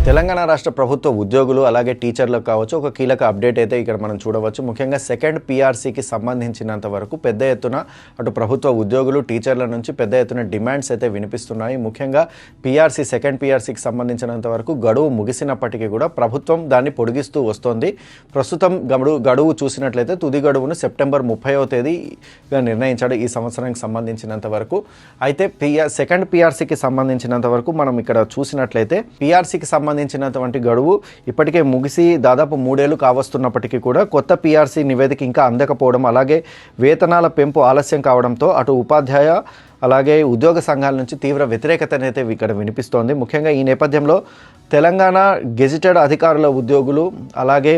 తెలంగాణ రాష్ట్ర ప్రభుత్వ ఉద్యోగులు అలాగే టీచర్లకు కావచ్చు ఒక కీలక అప్డేట్ అయితే ఇక్కడ మనం చూడవచ్చు. ముఖ్యంగా సెకండ్ పీఆర్సీకి సంబంధించినంత వరకు పెద్ద ఎత్తున అటు ప్రభుత్వ ఉద్యోగులు టీచర్ల నుంచి పెద్ద ఎత్తున డిమాండ్స్ అయితే వినిపిస్తున్నాయి. ముఖ్యంగా సెకండ్ పీఆర్సీకి సంబంధించినంత వరకు గడువు ముగిసినప్పటికీ కూడా ప్రభుత్వం దాన్ని పొడిగిస్తూ వస్తోంది. ప్రస్తుతం గడువు చూసినట్లయితే తుది గడువును సెప్టెంబర్ 30వ తేదీగా నిర్ణయించాడు ఈ సంవత్సరానికి సంబంధించినంత వరకు. అయితే సెకండ్ పీఆర్సీకి సంబంధించినంత వరకు మనం ఇక్కడ చూసినట్లయితే పీఆర్సీకి సంబంధించినటువంటి గడువు ఇప్పటికే ముగిసి దాదాపు 3 ఏళ్లు కావస్తున్నప్పటికీ కూడా కొత్త పీఆర్సీ నివేదిక ఇంకా అందకపోవడం, అలాగే వేతనాల పెంపు ఆలస్యం కావడంతో అటు ఉపాధ్యాయ అలాగే ఉద్యోగ సంఘాల నుంచి తీవ్ర వ్యతిరేకత అయితే ఇక్కడ వినిపిస్తోంది. ముఖ్యంగా ఈ నేపథ్యంలో తెలంగాణ గెజిటెడ్ అధికారుల ఉద్యోగులు అలాగే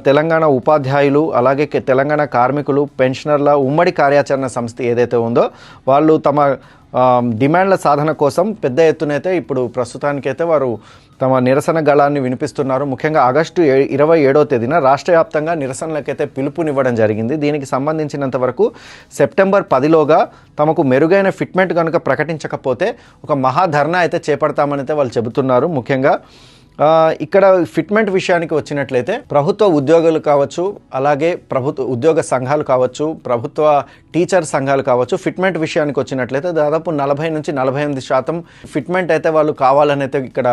తెలంగాణ ఉపాధ్యాయులు అలాగే తెలంగాణ కార్మికులు పెన్షనర్ల ఉమ్మడి కార్యాచరణ సంస్థ ఏదైతే ఉందో వాళ్ళు తమ డిమాండ్ల సాధన కోసం పెద్ద ఎత్తునైతే ఇప్పుడు ప్రస్తుతానికైతే వారు తమ నిరసన గళాన్ని వినిపిస్తున్నారు. ముఖ్యంగా ఆగస్టు 27వ తేదీన రాష్ట్ర వ్యాప్తంగా నిరసనలకైతే పిలుపునివ్వడం జరిగింది. దీనికి సంబంధించినంత వరకు సెప్టెంబర్ 10లోగా తమకు మెరుగైన ఫిట్మెంట్ కనుక ప్రకటించకపోతే ఒక మహాధర్నా అయితే చేపడతామని అయితే వాళ్ళు చెబుతున్నారు. ముఖ్యంగా ఇక్కడ ఫిట్మెంట్ విషయానికి వచ్చినట్లయితే ప్రభుత్వ ఉద్యోగులు కావచ్చు అలాగే ప్రభుత్వ ఉద్యోగ సంఘాలు కావచ్చు ప్రభుత్వ టీచర్ సంఘాలు కావచ్చు ఫిట్మెంట్ విషయానికి వచ్చినట్లయితే దాదాపు 40 నుంచి 48% ఫిట్మెంట్ అయితే వాళ్ళు కావాలని అయితే ఇక్కడ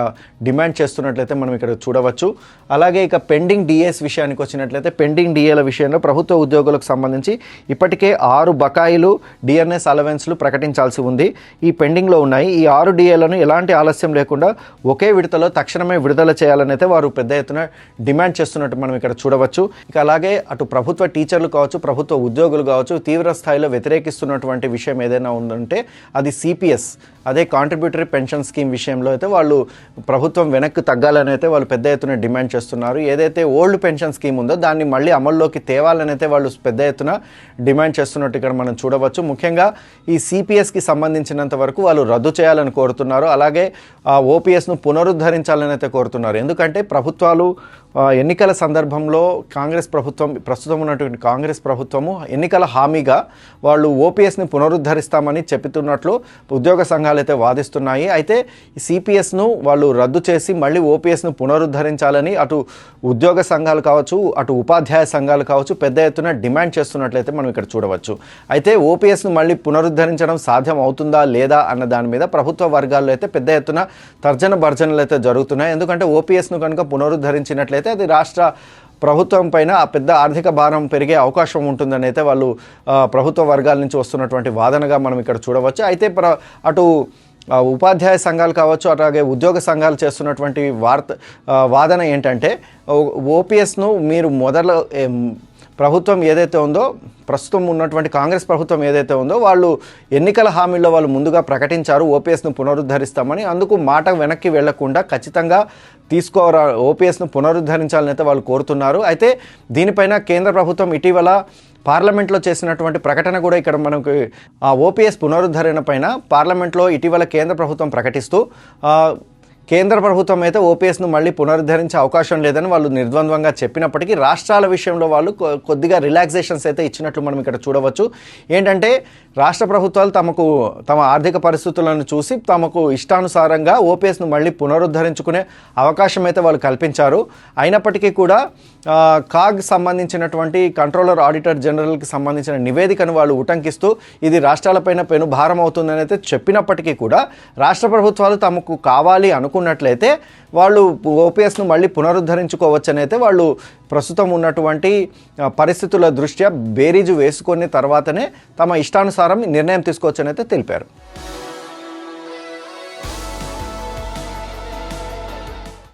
డిమాండ్ చేస్తున్నట్లయితే మనం ఇక్కడ చూడవచ్చు. అలాగే ఇక పెండింగ్ డిఏస్ విషయానికి వచ్చినట్లయితే పెండింగ్ డిఏల విషయంలో ప్రభుత్వ ఉద్యోగులకు సంబంధించి ఇప్పటికే 6 బకాయిలు డిఎన్ఎస్ అలవెన్స్లు ప్రకటించాల్సి ఉంది. ఈ పెండింగ్లో ఉన్నాయి. ఈ 6 డిఏలను ఎలాంటి ఆలస్యం లేకుండా ఒకే విడతలో తక్షణమే విడుదల చేయాలని అయితే వారు పెద్ద ఎత్తున డిమాండ్ చేస్తున్నట్టు మనం ఇక్కడ చూడవచ్చు. ఇక అలాగే అటు ప్రభుత్వ టీచర్లు కావచ్చు ప్రభుత్వ ఉద్యోగులు కావచ్చు తీవ్ర స్థాయిలో వ్యతిరేకిస్తున్నటువంటి విషయం ఏదైనా ఉందంటే అది సిపిఎస్, అదే కాంట్రిబ్యూటరీ పెన్షన్ స్కీమ్ విషయంలో అయితే వాళ్ళు ప్రభుత్వం వెనక్కి తగ్గాలని అయితే వాళ్ళు పెద్ద ఎత్తున డిమాండ్ చేస్తున్నారు. ఏదైతే ఓల్డ్ పెన్షన్ స్కీమ్ ఉందో దాన్ని మళ్ళీ అమల్లోకి తేవాలని అయితే వాళ్ళు పెద్ద ఎత్తున డిమాండ్ చేస్తున్నట్టు ఇక్కడ మనం చూడవచ్చు. ముఖ్యంగా ఈ సిపిఎస్కి సంబంధించినంత వరకు వాళ్ళు రద్దు చేయాలని కోరుతున్నారు. అలాగే ఓపీఎస్ను పునరుద్ధరించాలని అయితే కోరుతున్నారు. ఎందుకంటే ప్రభుత్వాలు ఎన్నికల సందర్భంలో కాంగ్రెస్ ప్రభుత్వం ప్రస్తుతం ఉన్నటువంటి కాంగ్రెస్ ప్రభుత్వము ఎన్నికల హామీగా వాళ్ళు ఓపీఎస్ని పునరుద్ధరిస్తామని చెబుతున్నట్లు ఉద్యోగ సంఘాలు అయితే వాదిస్తున్నాయి. అయితే ఈ సిపిఎస్ను వాళ్ళు రద్దు చేసి మళ్ళీ ఓపీఎస్ను పునరుద్ధరించాలని అటు ఉద్యోగ సంఘాలు కావచ్చు అటు ఉపాధ్యాయ సంఘాలు కావచ్చు పెద్ద ఎత్తున డిమాండ్ చేస్తున్నట్లయితే మనం ఇక్కడ చూడవచ్చు. అయితే ఓపీఎస్ను మళ్ళీ పునరుద్ధరించడం సాధ్యం అవుతుందా లేదా అన్న దాని మీద ప్రభుత్వ వర్గాల్లో అయితే పెద్ద ఎత్తున తర్జన భర్జనలు అయితే జరుగుతున్నాయి. ఎందుకంటే ఓపీఎస్ను కనుక పునరుద్ధరించినట్లయితే అది రాష్ట్ర ప్రభుత్వం పైన పెద్ద ఆర్థిక భారం పెరిగే అవకాశం ఉంటుందని అయితే వాళ్ళు ప్రభుత్వ వర్గాల నుంచి వస్తున్నటువంటి వాదనగా మనం ఇక్కడ చూడవచ్చు. అయితే అటు ఉపాధ్యాయ సంఘాలు కావచ్చు అలాగే ఉద్యోగ సంఘాలు చేస్తున్నటువంటి వాదన ఏంటంటే ఓపీఎస్ను మీరు ప్రభుత్వం ఏదైతే ఉందో ప్రస్తుతం ఉన్నటువంటి కాంగ్రెస్ ప్రభుత్వం ఏదైతే ఉందో వాళ్ళు ఎన్నికల హామీల్లో వాళ్ళు ముందుగా ప్రకటించారు ఓపీఎస్ను పునరుద్ధరిస్తామని. అందుకు మాట వెనక్కి వెళ్లకుండా ఖచ్చితంగా ఓపీఎస్ను పునరుద్ధరించాలని అయితే వాళ్ళు కోరుతున్నారు. అయితే దీనిపైన కేంద్ర ప్రభుత్వం ఇటీవల పార్లమెంట్లో చేసినటువంటి ప్రకటన కూడా ఇక్కడ మనకు ఓపీఎస్ పునరుద్ధరణ పైన పార్లమెంట్లో ఇటీవల కేంద్ర ప్రభుత్వం ప్రకటిస్తూ కేంద్ర ప్రభుత్వం అయితే ఓపీఎస్ను మళ్ళీ పునరుద్ధరించే అవకాశం లేదని వాళ్ళు నిర్ద్వంద్వంగా చెప్పినప్పటికీ రాష్ట్రాల విషయంలో వాళ్ళు కొద్దిగా రిలాక్సేషన్స్ అయితే ఇచ్చినట్లు మనం ఇక్కడ చూడవచ్చు. ఏంటంటే రాష్ట్ర ప్రభుత్వాలు తమ ఆర్థిక పరిస్థితులను చూసి తమకు ఇష్టానుసారంగా ఓపీఎస్ను మళ్ళీ పునరుద్ధరించుకునే అవకాశం అయితే వాళ్ళు కల్పించారు. అయినప్పటికీ కూడా కాగ్ సంబంధించినటువంటి కంట్రోలర్ ఆడిటర్ జనరల్కి సంబంధించిన నివేదికను వాళ్ళు ఉటంకిస్తూ ఇది రాష్ట్రాలపైన పెను భారం అవుతుందని అయితే చెప్పినప్పటికీ కూడా రాష్ట్ర ప్రభుత్వాలు తమకు కావాలి అనుకున్నట్లయితే వాళ్ళు ఓపీఎస్ను మళ్ళీ పునరుద్ధరించుకోవచ్చని అయితే వాళ్ళు ప్రస్తుతం ఉన్నటువంటి పరిస్థితుల దృష్ట్యా బేరీజు వేసుకున్న తర్వాతనే తమ ఇష్టానుసారం నిర్ణయం తీసుకోవచ్చని అయితే తెలిపారు.